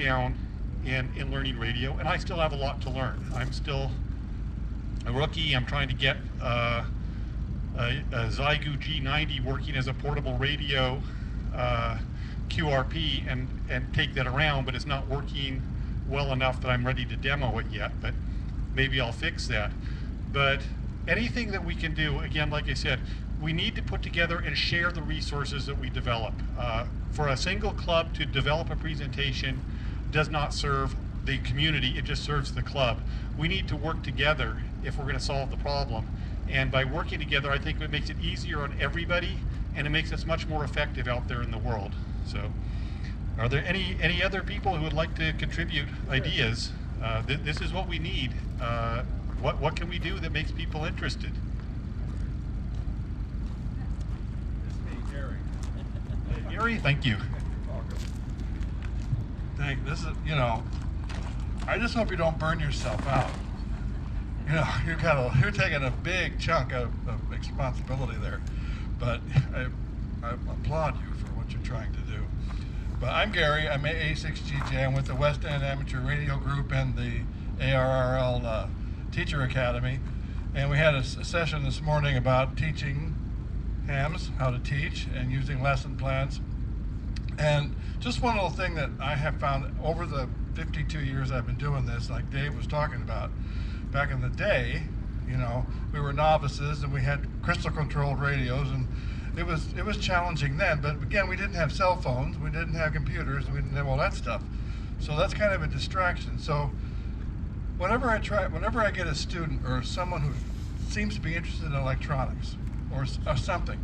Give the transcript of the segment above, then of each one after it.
down in learning radio, and I still have a lot to learn. I'm still a rookie. I'm trying to get a Zygu G90 working as a portable radio QRP and take that around, but it's not working well enough that I'm ready to demo it yet, but maybe I'll fix that. But anything that we can do, again, like I said, we need to put together and share the resources that we develop. For a single club to develop a presentation does not serve the community, it just serves the club. We need to work together if we're going to solve the problem. And by working together, I think it makes it easier on everybody, and it makes us much more effective out there in the world. So, are there any other people who would like to contribute ideas? This is what we need. What can we do that makes people interested? Gary, thank you. This is, you know, I just hope you don't burn yourself out. You know, you're taking a big chunk of responsibility there, but I applaud you for what you're trying to do. But I'm Gary. I'm A6GJ. I'm with the West End Amateur Radio Group and the ARRL Teacher Academy, and we had a session this morning about teaching hams how to teach and using lesson plans. And just one little thing that I have found over the 52 years I've been doing this, like Dave was talking about, back in the day, you know, we were novices and we had crystal controlled radios, and it was challenging then. But again, we didn't have cell phones, we didn't have computers, we didn't have all that stuff. So that's kind of a distraction. So whenever I get a student or someone who seems to be interested in electronics or something,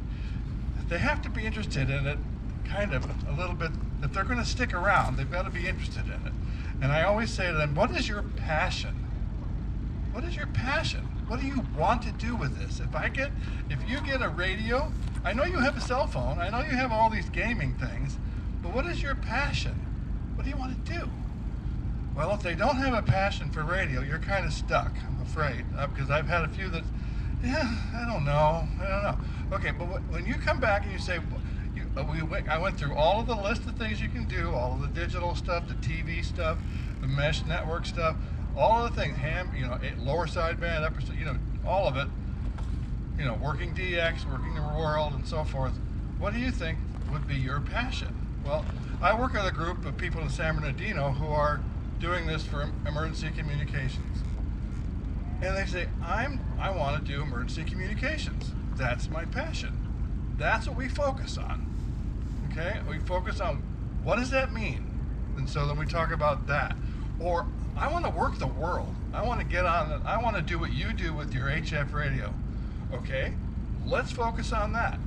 they have to be interested in it kind of a little bit. If they're going to stick around, they've got to be interested in it. And I always say to them, what is your passion? What is your passion? What do you want to do with this? If you get a radio, I know you have a cell phone, I know you have all these gaming things, but what is your passion? What do you want to do? Well, if they don't have a passion for radio, you're kind of stuck, I'm afraid, because I've had a few that, I don't know. Okay, but when you come back and you say, I went through all of the list of things you can do, all of the digital stuff, the TV stuff, the mesh network stuff, all of the things, lower sideband, upper, all of it, working DX, working the world, and so forth. What do you think would be your passion? Well, I work with a group of people in San Bernardino who are doing this for emergency communications. And they say, I want to do emergency communications. That's my passion. That's what we focus on. Okay? We focus on what does that mean? And so then we talk about that. Or I want to work the world. I want to get on it. I want to do what you do with your HF radio. Okay? Let's focus on that.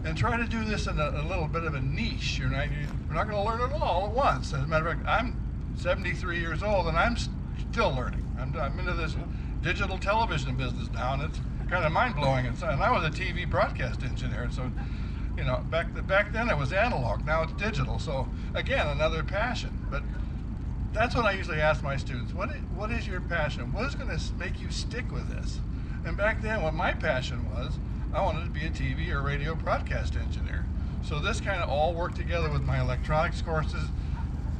And try to do this in a little bit of a niche. We're not going to learn it all at once. As a matter of fact, I'm 73 years old and I'm still learning. I'm into this digital television business now, and it's kind of mind-blowing. And I was a TV broadcast engineer, so back then it was analog, now it's digital. So again, another passion. But that's what I usually ask my students. What is your passion? What is going to make you stick with this? And back then, what my passion was, I wanted to be a TV or radio broadcast engineer. So this kind of all worked together with my electronics courses,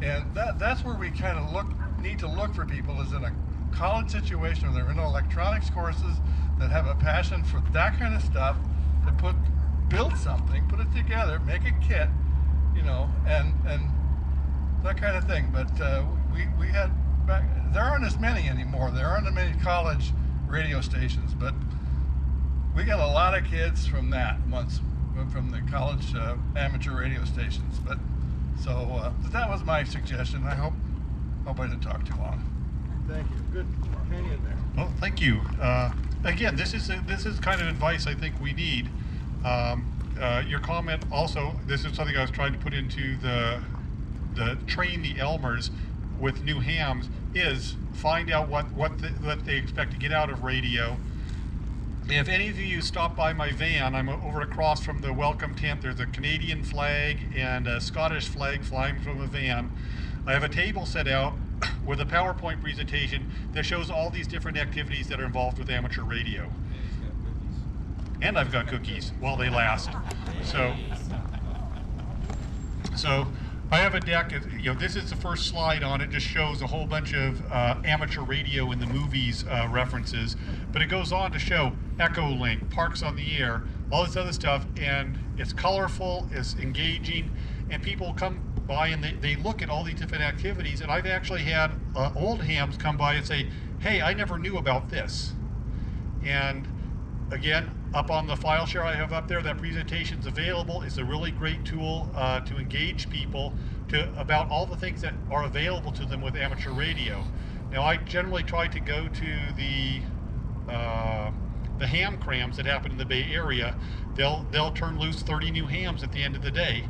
and that's where we kind of need to look for people, is in a college situation where they're in electronics courses that have a passion for that kind of stuff, to build something, put it together, make a kit, and that kind of thing. But we had there aren't as many anymore. There aren't as many college radio stations, but we got a lot of kids from from the college amateur radio stations. But that was my suggestion. I hope I didn't talk too long. Thank you. Good. Hang in there. Well, thank you. Again, this is kind of advice I think we need. Your comment also, this is something I was trying to put into the train the Elmers with new hams, is find out what they expect to get out of radio. If any of you stop by my van, I'm over across from the welcome tent. There's a Canadian flag and a Scottish flag flying from a van. I have a table set out with a PowerPoint presentation that shows all these different activities that are involved with amateur radio. And I've got cookies while they last. So I have a deck. This is the first slide on it. Just shows a whole bunch of amateur radio in the movies references, but it goes on to show Echo Link, Parks on the Air, all this other stuff, and it's colorful, it's engaging, and people come by and they look at all these different activities. And I've actually had old hams come by and say, "Hey, I never knew about this." And again, up on the file share I have up there, that presentation's available. It's a really great tool to engage people about all the things that are available to them with amateur radio. Now, I generally try to go to the ham crams that happen in the Bay Area. They'll turn loose 30 new hams at the end of the day,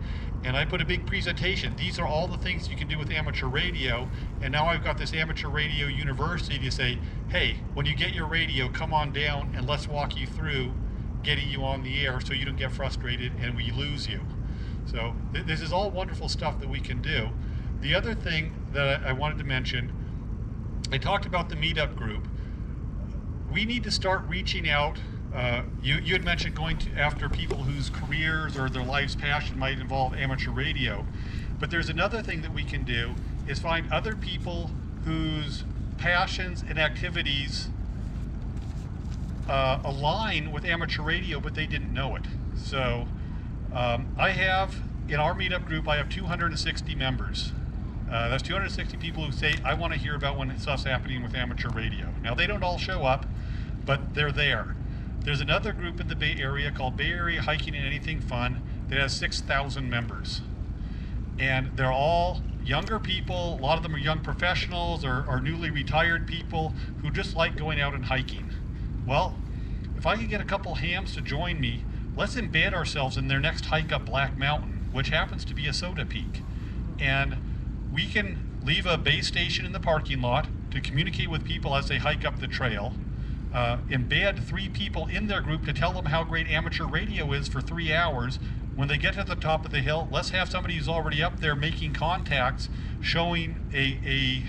and I put a big presentation. These are all the things you can do with amateur radio, and now I've got this amateur radio university to say, hey, when you get your radio, come on down and let's walk you through getting you on the air so you don't get frustrated and we lose you. So this is all wonderful stuff that we can do. The other thing that I wanted to mention, I talked about the meetup group. We need to start reaching out. You had mentioned going after people whose careers or their life's passion might involve amateur radio. But there's another thing that we can do is find other people whose passions and activities align with amateur radio, but they didn't know it. So I have, in our meetup group, I have 260 members. That's 260 people who say, I want to hear about when stuff's happening with amateur radio. Now, they don't all show up, but they're there. There's another group in the Bay Area called Bay Area Hiking and Anything Fun that has 6,000 members. And they're all younger people. A lot of them are young professionals or newly retired people who just like going out and hiking. Well, if I could get a couple hams to join me, let's embed ourselves in their next hike up Black Mountain, which happens to be a soda peak. And we can leave a base station in the parking lot to communicate with people as they hike up the trail, embed 3 people in their group to tell them how great amateur radio is for 3 hours. When they get to the top of the hill, let's have somebody who's already up there making contacts, showing a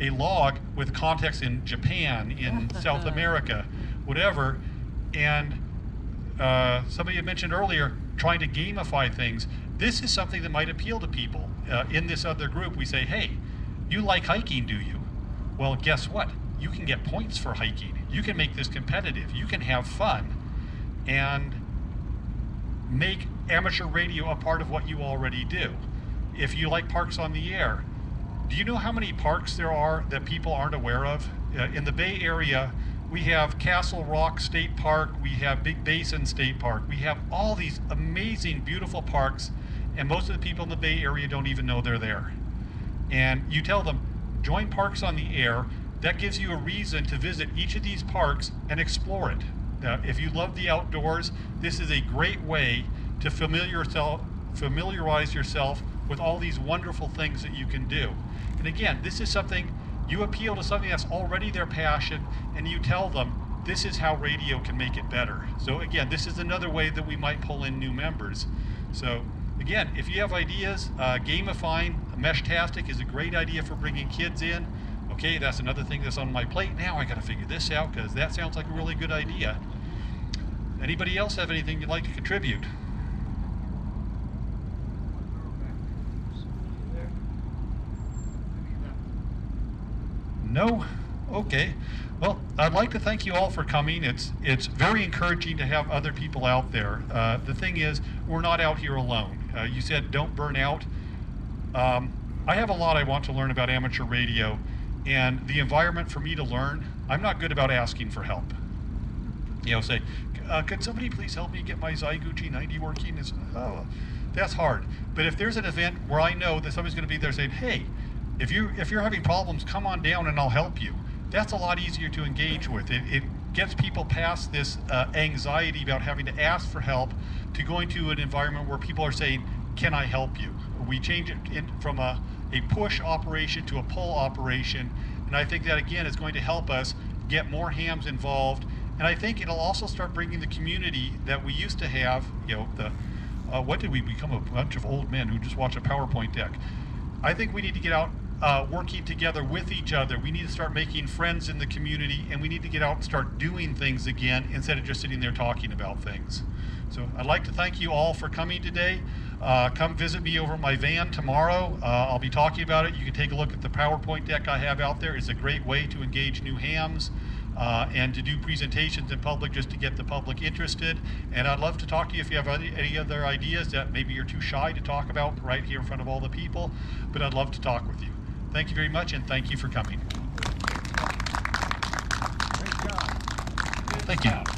log with contacts in Japan, in South America, whatever. And somebody had mentioned earlier, trying to gamify things. This is something that might appeal to people. In this other group, we say, hey, you like hiking, do you? Well, guess what? You can get points for hiking. You can make this competitive. You can have fun and make amateur radio a part of what you already do. If you like Parks on the Air, do you know how many parks there are that people aren't aware of? In the Bay Area, we have Castle Rock State Park, we have Big Basin State Park, we have all these amazing, beautiful parks, and most of the people in the Bay Area don't even know they're there. And you tell them, join Parks on the Air. That gives you a reason to visit each of these parks and explore it. If you love the outdoors, this is a great way to familiarize yourself with all these wonderful things that you can do. And again, this is something, you appeal to something that's already their passion, and you tell them, this is how radio can make it better. So again, this is another way that we might pull in new members. So again, if you have ideas, gamifying Meshtastic is a great idea for bringing kids in. Okay, that's another thing that's on my plate now. I got to figure this out because that sounds like a really good idea. Anybody else have anything you'd like to contribute? No? Okay. Well, I'd like to thank you all for coming. It's very encouraging to have other people out there. The thing is, we're not out here alone. You said don't burn out. I have a lot I want to learn about amateur radio, and the environment for me to learn, I'm not good about asking for help. You know, say, could somebody please help me get my Zyguchi 90 working? Oh, that's hard. But if there's an event where I know that somebody's going to be there saying, hey, if you're having problems, come on down and I'll help you. That's a lot easier to engage with. It gets people past this anxiety about having to ask for help to going to an environment where people are saying, can I help you? We change it from a push operation to a pull operation, and I think that again is going to help us get more hams involved, and I think it'll also start bringing the community that we used to have. You know, what did we become? A bunch of old men who just watch a PowerPoint deck. I think we need to get out working together with each other. We need to start making friends in the community, and we need to get out and start doing things again instead of just sitting there talking about things. So I'd like to thank you all for coming today. come visit me over at my van tomorrow. I'll be talking about it. You can take a look at the PowerPoint deck I have out there. It's a great way to engage new hams and to do presentations in public just to get the public interested. And I'd love to talk to you if you have any other ideas that maybe you're too shy to talk about right here in front of all the people, but I'd love to talk with you. Thank you very much, and thank you for coming. Thank you.